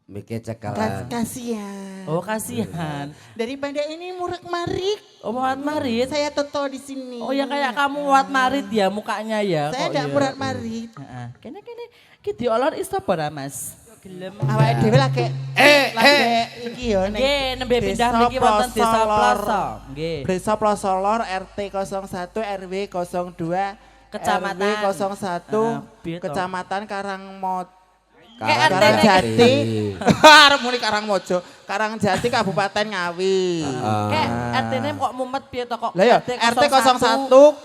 Mikir cekalan. Kasihan. Oh kasihan. Daripada ini murak-marik. Oh Muhammad Marit. Saya toto di sini. Oh ya kayak kamu Muhammad Marit ya mukanya ya. Saya enggak ya? murak-marik. Heeh. Kene ki diolor iso apa Mas? Gelem. Awake dhewe lagi iki yo ning Nggih, nembe pindah niki wonten Desa Ploso. Nggih. Desa Ploso Lor RT 01 RW 02 Kecamatan. RW 01 piye to? Kecamatan Karangmot RT-ne. Karangjati. Arep muni Karangmojo. Karangjati Kabupaten Ngawi. Kayak RT-ne kok mumet piye to kok? Lah ya RT 01 02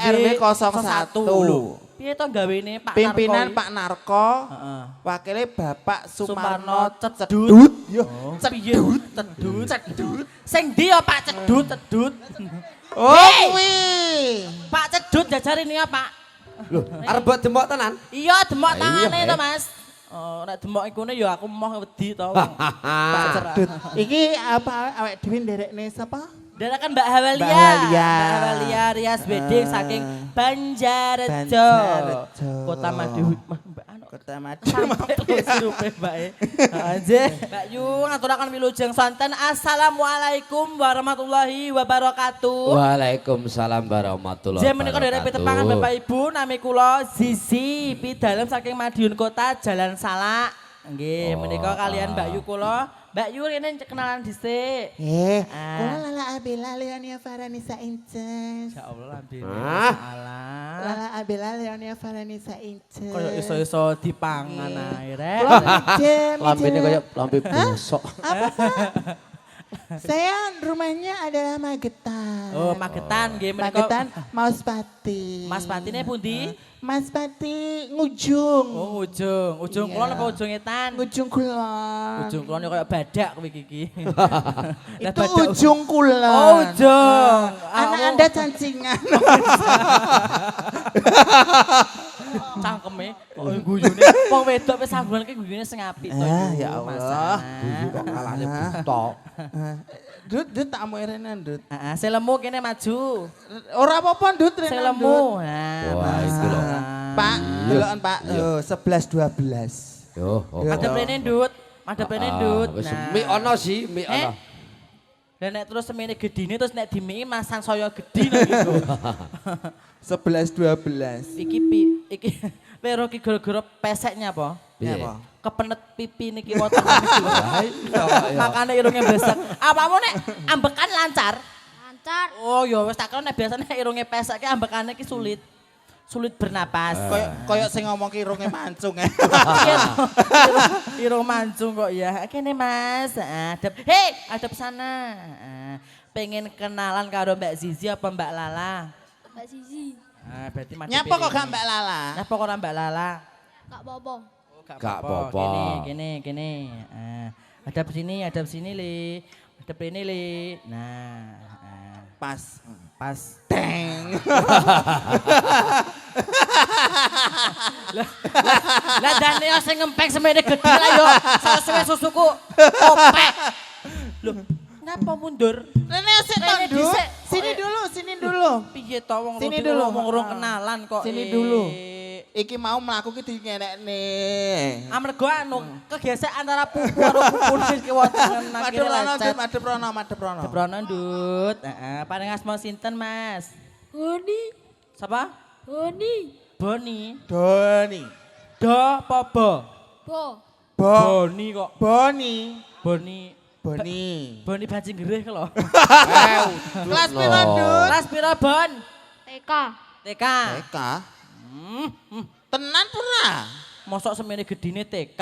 RW 01. Piye to gawene Pak Narko? Pimpinan iki? Pak Narko. Heeh. Wakilnya Bapak Sumarno Sumarno Cedut. Yo, Cedut. Cedut. Sing ndi ya Pak Cedut? Cedut. Oh, Hei! kuwi. Pak Cedut jajari nih ya Pak. Loh, arep buat demok tenan? Iya demok Iya, tangane to eh. Mas. Oh, nek demok ikune ya aku moh wedi to. Pak Cedut. Iki apa awake dhewe nderekne sapa? Darakan Mbak Hawalia. Mbak Hawalia. Mbak Hawalia Rias Wedding saking Banjarejo. Banjarejo. Kota Madiun. Mbak anu Kota sampai lo sirupe Mbak e. Heeh, Mbak Yu ngaturaken wilujeng sonten. Assalamualaikum warahmatullahi wabarakatuh. Waalaikumsalam warahmatullahi Jem menika derek pitepangan Bapak Ibu nami kula Zizi Pidalem saking Madiun Kota Jalan Salak. Nggih, menika kalian Mbak Yu kula. Mbak Yu rene kenalan dhisik. kula Lala Abela Leonia Faranisa Inces. Ya Allah lambe. Ah. Salah. Lala Abela Leonia Faranisa Inces. Kaya iso-iso dipangan ae rek. Lambene kayak lambe busok. Apa, Pak? Saya rumahnya adalah Magetan. Oh, Magetan nggih menika. Magetan Mauspati. Mas Patine pundi? Mas Pati Ngujung. Oh, ujung. Ujung Iya. kulon apa ujung etan? Ngujung Kulon. Ujung kulon kaya badak kowe iki. Lah Itu badak Ujung Kulon. Oh, ujung. Anak Awakmu- Anda cancingan. Cangkeme kok guyune wong wedok wis sambungan ki guyune sing apik to. Ah, Ibu, ya Allah. Mas. Guyu kok ngalahne butok. Dut tak mau irene Dut. Heeh, selemu kene maju. Ora apa-apa Dut rene. Selemu. Dut. Nah, Wah, itu loh. Pak, deloken Pak. Oh, 11 12. Yo, oh. madhep rene ndut. Madhep rene ndut. Wis Nah. mie ono sih, mie ono. Lah nek terus semene gedine terus nek dimiki masang saya gedhi lho gitu. 11 12. Iki Vero ki gara-gara peseknya apa? Piye? Apa? Kepenet pipi niki motor niki. Makane irunge besek. Apamu nek ambekan lancar? Lancar. Oh ya wis tak kira nek biasane irunge pesek ki ambekane ki sulit. Sulit bernapas. Kayak sing ngomong ki irunge mancung. Irung mancung kok ya. Kene Mas, adep. Hei, adep sana. Pengen kenalan karo Mbak Zizi apa Mbak Lala? Mbak Zizi. Berarti madhep Nyapa kok ini. gak Mbak Lala? Nyapa kok ora Mbak Lala? Kak Bobo. Gak apa-apa. Gini. Adep sini li. Adep ini li. Nah, Pas. pas. Teng. Lah dane sing ngempeng semene gedhe lah yo. Suwe susuku opek. Loh, ngapa mundur? Rene sik to, Rene Dut. dhisik. Sini dulu. Piye to wong Sini rene dulu. wong urung kenalan kok. Sini dulu. Iki mau mlaku ki dingenekne. Amarga anu kegesek antara pupu karo pupu iki wonten Madep rono, lecet. Madep rono. Debrono ndut. Heeh, paling asma sinten, Mas? Boni. Sapa? Boni. Boni. Doni. Do apa bo? Bo. Boni kok. Boni. Boni. Boni bajing gereh lho. Kelas piro, Dut? Kelas pira, Bon? TK. TK. TK. Tenan pura. Mosok semene gedine TK.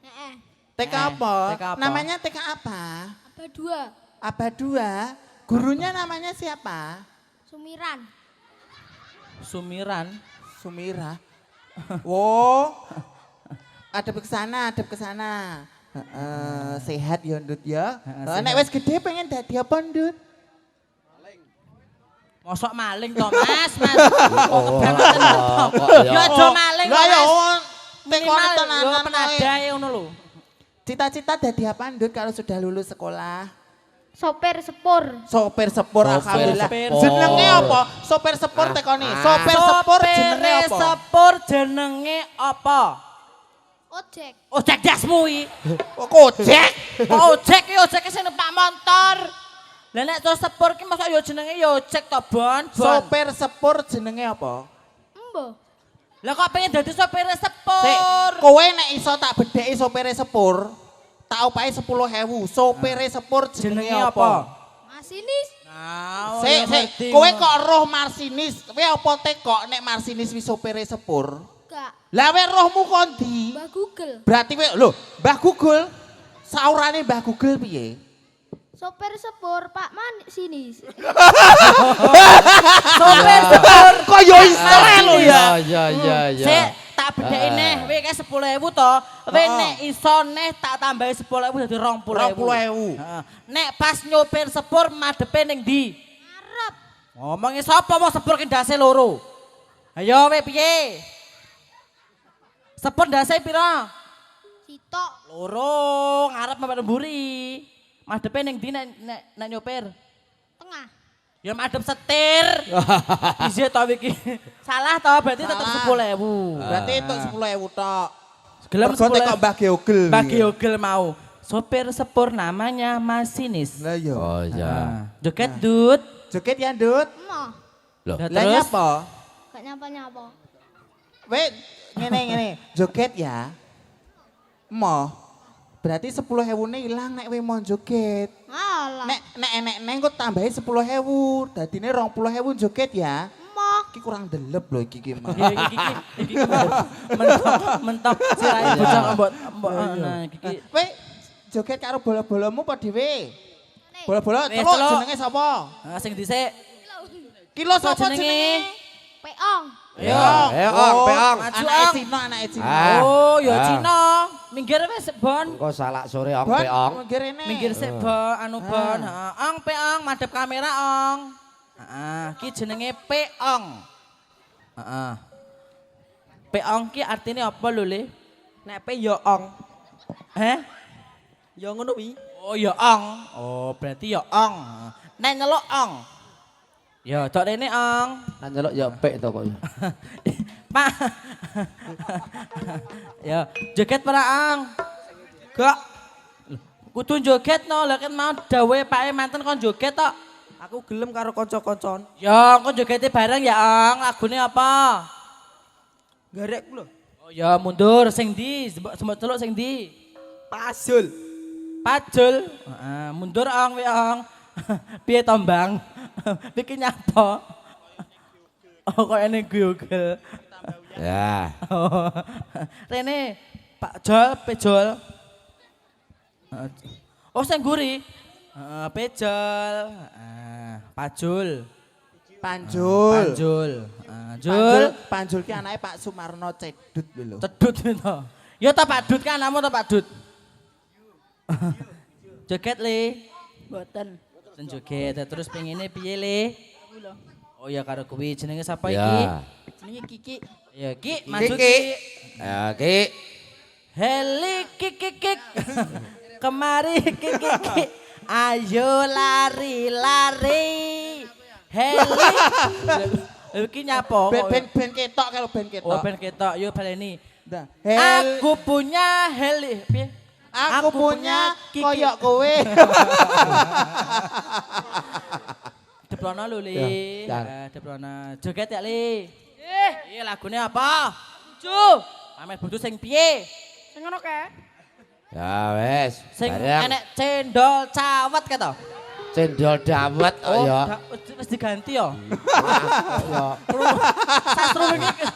Heeh. TK apa? TK apa? Namanya TK apa? Apa dua? Apa dua? Gurunya namanya siapa? Sumiran. Sumiran. Sumira. Wow. Adep ke sana. Sehat ya Ndut ya. Nek wis gede pengen dadi apa Ndut? Mosok maling to, Mas. Oh, kok ya. Ya aja maling Lah ya Mas. tekone Yo tenanan penadae ngono lho. Cita-cita dadi apa Ndut kalau sudah lulus sekolah? Sopir sepur. Sopir sepur Sopir alhamdulillah. sepur. Jenenge apa? Sopir sepur tekoni. Sopir sepur jenenge apa? Sepur jenenge apa? Ojek. Ojek dasmu iki. Kok ojek? Ojek iki ojek sing numpak motor. Lah nek to sepur ki mosok yo jenenge yo ojek to, Bon. Sopir sepur jenenge apa? Embo. Lah kok pengen dadi sopir Sik, sepur? kowe nek iso tak bedheki sopire sepur, tak opahi 10.000. Sopire sepur jenenge apa? Masinis. Nah, Sik, kowe kok roh marsinis, kowe apa tekok nek marsinis wis sopire sepur? Gak. Lah we rohmu kondi? Mbak Google. Berarti kowe lho, Mbah Google. Saurane Mbah Google piye? Sopir sepur Pak Masinis. sopir sepur. Kok yo iso lho ya. Ya. Sik, tak bedheki neh, kowe kae 10.000 to. Kowe nek iso neh tak tambahi 10.000 dadi 20.000. 20.000. Heeh. Nek pas nyopir sepur madepe ning ndi? Ngarep. Ngomongi sapa mau sepur ki ndase loro? Ayo kowe piye? Sepur ndase pira? Sitok. Loro, ngarep mbak mburi. Madepe ning ndi nek nyopir? Tengah. Ya madep setir. Ije to iki. Salah to, berarti tetep Salah. 10.000. Berarti itu 10.000 tok. Gelem Mergo tekok Mbah Geogel. Bagi Ogel mau. Sopir sepur namanya masinis. Lah yo. Oh ya. Joget dut. Joget ya, Ndut. Emoh. Loh. Lah Lah terus nyapa? Gak nyapa-nyapa. Weh, ngene. Joget ya. Mo. Berarti 10.000-ne ilang nek kowe mau joget. Alah. Nek enek neng kok tambahi 10.000. Dadine 20.000 joget ya. Emoh. Iki kurang delep lho iki mah. iki mentok sirai bocah mbok nah iki. Kowe joget karo bola-bolamu apa dhewe? Bola-bola Wes, teluk Teluk. jenenge sapa? Sing dhisik. Kilo Apa sapa jenenge? jenenge? Peong. Ayo. Ayo, Ong, peong. Maju, Anake Ong. Cina, anake Cina. Ah. Oh, ya Ah. Cina. Minggir wis Bon. Kok salah sore ong Bon, peong. minggir rene. Minggir sik Bon, anu Bon. Heeh, Ong peong madhep kamera Ong. Heeh, ki jenenge peong. Heeh. Peong ki artine apa lho, Le? Nek pe ya ong. Heh? Ya ngono wi. Oh, ya ong. Oh, berarti ya ong. Nek nyeluk ong. Ya, tok rene ong. Nang nyeluk ya pek to kok. Pak. Ya, joget para ong. Gak. Kudu joget no, lha kan mau dawuhe Pak manten kon joget tok. Aku gelem karo kanca-kancan. Ya, kon jogete bareng ya, Ong. Lagune apa? Garek lho. Oh ya, mundur sing ndi? Sembok celuk sing ndi? Pasul. Pajul. Heeh, mundur Ong, we Ong. Piye to, Bang? Iki nyapa? Oh, kok ene Google. Ya. Oh. Rene, Pak Jol, Pejol. Oh, sing guri. Pejol. Pajul. Panjul. Panjul. Jul. Panjul ki anake Pak Sumarno Cedut lho. Cedut itu. Ya ta Pak Dut kan, namu ta Pak Dut. Joget Le. Boten. Sen joget, terus pengine piye Le? Oh ya karo kuwi jenenge sapa iki? Ya. Jenenge Kiki. Ya Ki, maju Kiki. Ki. Ya, Ki. Heli Kiki. Kemari Kiki. Ayo lari. Heli. Iki nyapa? Ben ketok kalau ben ketok. Oh ben ketok, yo baleni. Dah. Aku punya heli. Piye? Aku punya Kiki. koyok kowe. Deplono lho, Le. Ya, Deplono. Joget ya, Le. Iya lagune apa? Buju. Pamer buju sing piye? Sing ngono kae. Ya wes. Sing Bareng. enek cendol cawet ka to? Cendol dawet oh ya. Wis diganti ya. Ya. Sasro iki.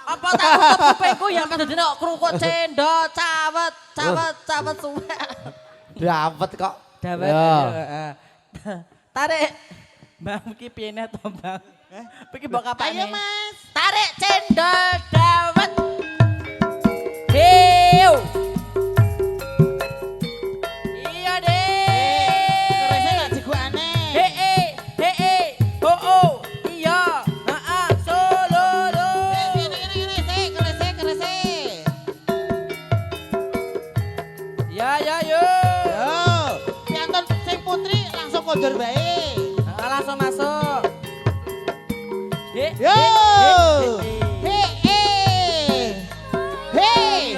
Apa tak tutup kupingku ya pas dene krungkuk cendol cawet suwe. Dawet kok. Dawet. Ya. Heeh. Tarik. Bang iki piye to, Bang? Iki mbok kapane? Ayo Mas. Tarik cendol dawet. Hiu. Iya deh. Kerese gak jiguane. Oh, iya. Heeh, soloro. Kerese. Ya, yo. Yo, piantun sing putri langsung kondur bae. Langsung masuk. Yo. Hei.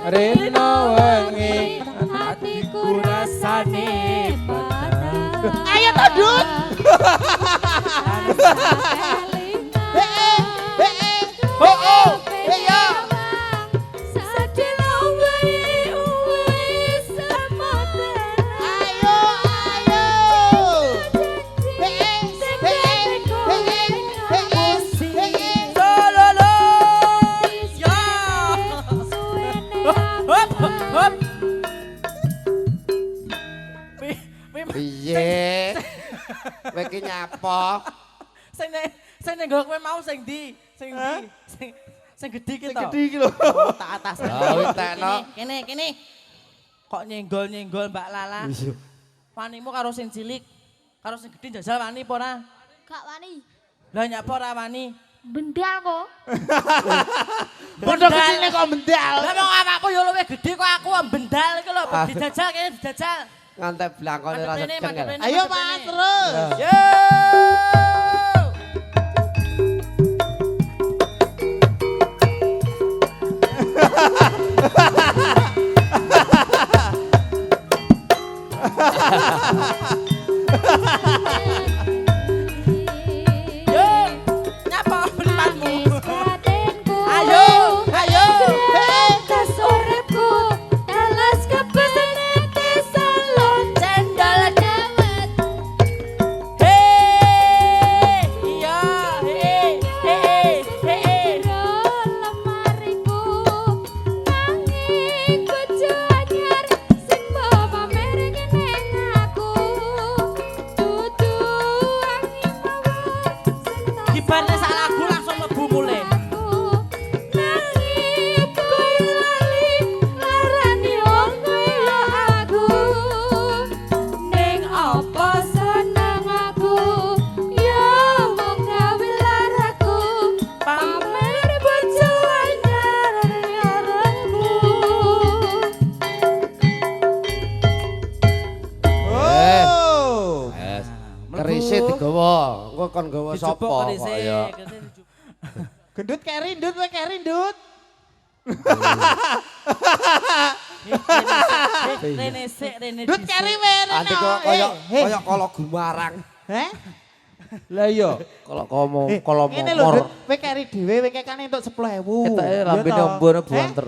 Rino wengi hatiku rasane padha. Ayo to, Dut. Iya. Sadelo wis Ayo. Lolo. Ya. Hop hop. piye kowe iki nyapa Sing nenggo kowe mau sing ndi? Sing ndi? Sing gedhe ki to. Gede iki lho. Oh, tak atas. Oh, witekno. Kene. Kok nyenggol-nyenggol Mbak Lala? Wanimu karo sing cilik, karo sing gedhe jajal wani apa ora? Gak wani. Lah nyapa ora wani? Bendal kok. Padha gedene kok bendal. Lah wong awakku yo luwih gedhe kok aku bendal iki lho, dijajal kene dijajal. ngantek blangkone ra Madep rene, sedeng. madep rene, Ayo madep Mas, rene. terus. Yo! Yo! Nyapa mripatmu? Ayo, ayo. Tas uripku, teles kebesane kesalon cendol dawet. Hei, iya, hei. Lemariku nanging bojo anyar sing bawa merek ning aku. Dudu angin mawar senang Kibarnya sak lagu langsung mlebu mulai. nanging koyo lali larani wong koyo aku. Ning apa seneng aku ya wong gawe laraku pamer bojo anyar ngarepku. Oh. Wes. Kerise digawa. Engko kon gawa sapa Dijupuk kok kerise, ya. kerise dijupuk. Gendut keri, Dut, kowe keri, Dut. Rene Dut keri we rene. Ati kok kaya kala gumarang. Heh? Lah iya. Kalau komo Eh, kalau ngene lho, momor. Dut, kowe keri dhewe kowe kan entuk 10.000. Ketoke Iya lambene toh? ombono Heh? buanter.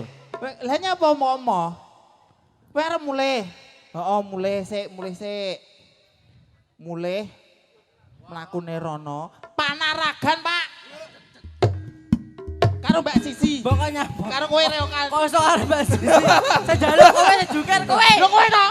Lah nyapa omo-omo? Kowe arep mulih. Heeh, mulih sik. Mulih mlakune rono. Panaragan, Pak. Karo Mbak Sisi. Pokoknya Karo kowe reo kan. kok iso arep Mbak Sisi. Saya jaluk kowe juker kowe. Lho kowe to?